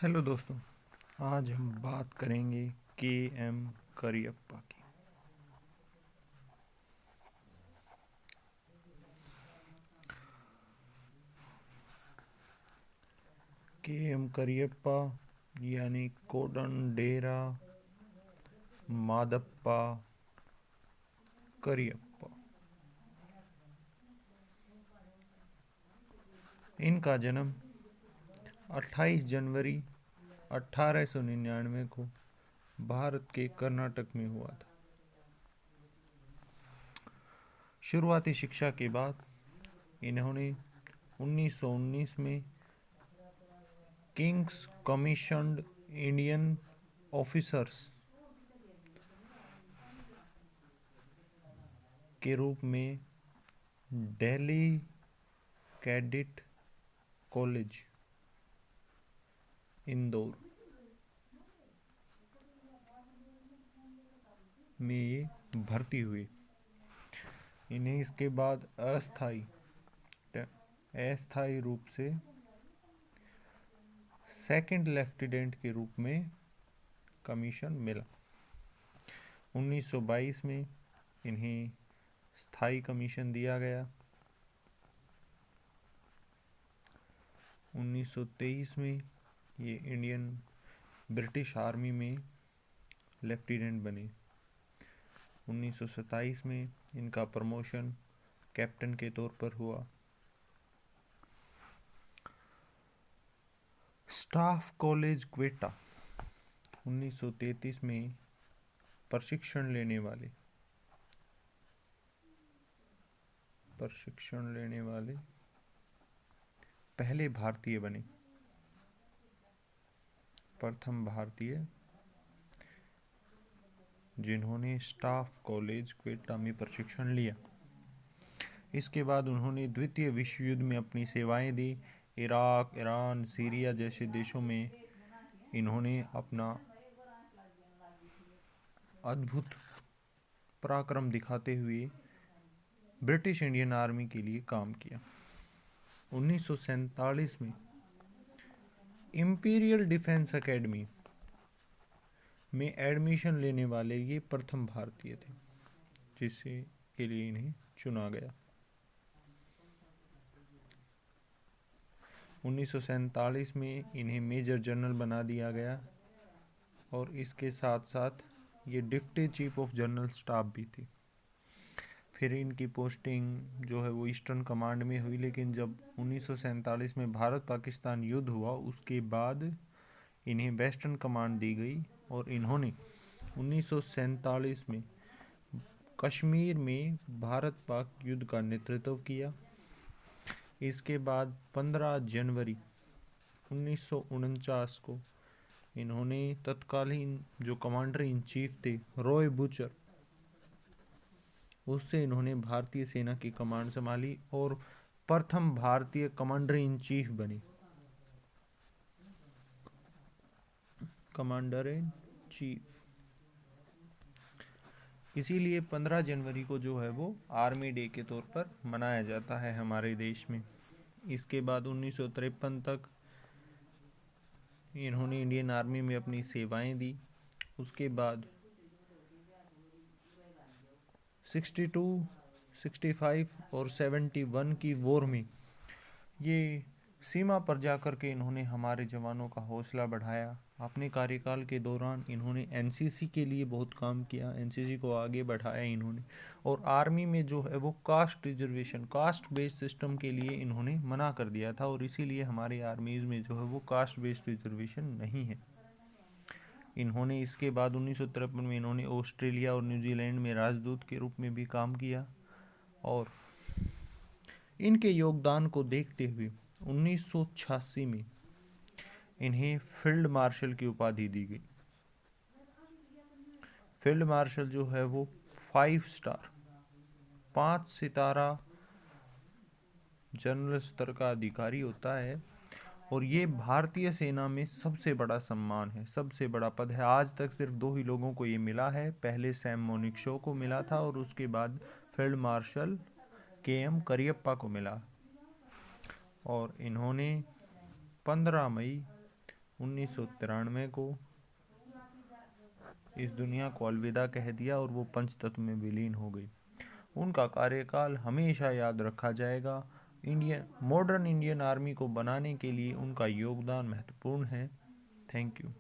Hello दोस्तों, आज हम बात करेंगे के.एम. करियप्पा की। के.एम. करियप्पा यानी कोडंडेरा मादप्पा करियप्पा। इनका जन्म 28 जनवरी 1899 को भारत के कर्नाटक में हुआ था। शुरुआती शिक्षा के बाद इन्होंने 1919 में किंग्स कमीशन्ड इंडियन ऑफिसर्स के रूप में दिल्ली कैडेट कॉलेज इंदौर में ये भर्ती हुए। इन्हें इसके बाद अस्थायी रूप से सेकंड लेफ्टिनेंट के रूप में कमीशन मिला। 1922 में इन्हें स्थायी कमीशन दिया गया। 1923 में ये इंडियन ब्रिटिश आर्मी में लेफ्टिनेंट बने। 1927 में इनका प्रमोशन कैप्टन के तौर पर हुआ। स्टाफ कॉलेज क्वेटा 1933 में प्रशिक्षण लेने वाले पहले भारतीय बने, प्रथम भारतीय जिन्होंने स्टाफ कॉलेज क्वेटा में प्रशिक्षण लिया। इसके बाद उन्होंने द्वितीय विश्व युद्ध में अपनी सेवाएं दी। इराक, ईरान, सीरिया जैसे देशों में इन्होंने अपना अद्भुत पराक्रम दिखाते हुए ब्रिटिश इंडियन आर्मी के लिए काम किया। 1947 में इंपीरियल डिफेंस एकेडमी में एडमिशन लेने वाले ये प्रथम भारतीय थे जिसके के लिए इन्हें चुना गया। 1947 में इन्हें मेजर जनरल बना दिया गया और इसके साथ साथ ये deputy chief of general staff भी थी। फिर इनकी पोस्टिंग जो है वो ईस्टर्न कमांड में हुई, लेकिन जब 1947 में भारत पाकिस्तान युद्ध हुआ उसके बाद इन्हें वेस्टर्न कमांड दी गई और इन्होंने 1947 में कश्मीर में भारत पाक युद्ध का नेतृत्व किया। इसके बाद 15 जनवरी 1949 को इन्होंने तत्कालीन जो कमांडर इन चीफ थे रॉय बूचर, उससे इन्होंने भारतीय सेना की कमांड संभाली और प्रथम भारतीय कमांडर इन चीफ बने। कमांडर इन चीफ इसीलिए 15 जनवरी को जो है वो आर्मी डे के तौर पर मनाया जाता है हमारे देश में। इसके बाद 1953 तक इन्होंने इंडियन आर्मी में अपनी सेवाएं दी। उसके बाद 62, 65 और 71 की वॉर में ये सीमा पर जाकर के इन्होंने हमारे जवानों का हौसला बढ़ाया। अपने कार्यकाल के दौरान इन्होंने एनसीसी के लिए बहुत काम किया, एनसीसी को आगे बढ़ाया इन्होंने। और आर्मी में जो है वो caste reservation, caste based system के लिए इन्होंने मना कर दिया था और इसीलिए हमारे आर्मीज में जो है वो कास्ट बेस्ड रिजर्वेशन नहीं है। इन्होंने इसके बाद 1953 में इन्होंने ऑस्ट्रेलिया और न्यूजीलैंड में राजदूत के रूप में भी काम किया और इनके योगदान को देखते हुए 1986 में इन्हें फील्ड मार्शल की उपाधि दी गई। फील्ड मार्शल जो है वो 5 स्टार 5 सितारा जनरल स्तर का अधिकारी होता है और ये भारतीय सेना में सबसे बड़ा सम्मान है, सबसे बड़ा पद है। आज तक सिर्फ 2 ही लोगों को ये मिला है, पहले सैम मोनिकशॉ को मिला था और उसके बाद फील्ड मार्शल के.एम. करियप्पा को मिला। और इन्होंने 15 मई 1993 को इस दुनिया को अलविदा कह दिया और वो पंचतत्व में विलीन हो गई। उनका कार्यकाल हमेशा याद रखा जाएगा। मॉडर्न इंडियन आर्मी को बनाने के लिए उनका योगदान महत्वपूर्ण है। Thank you.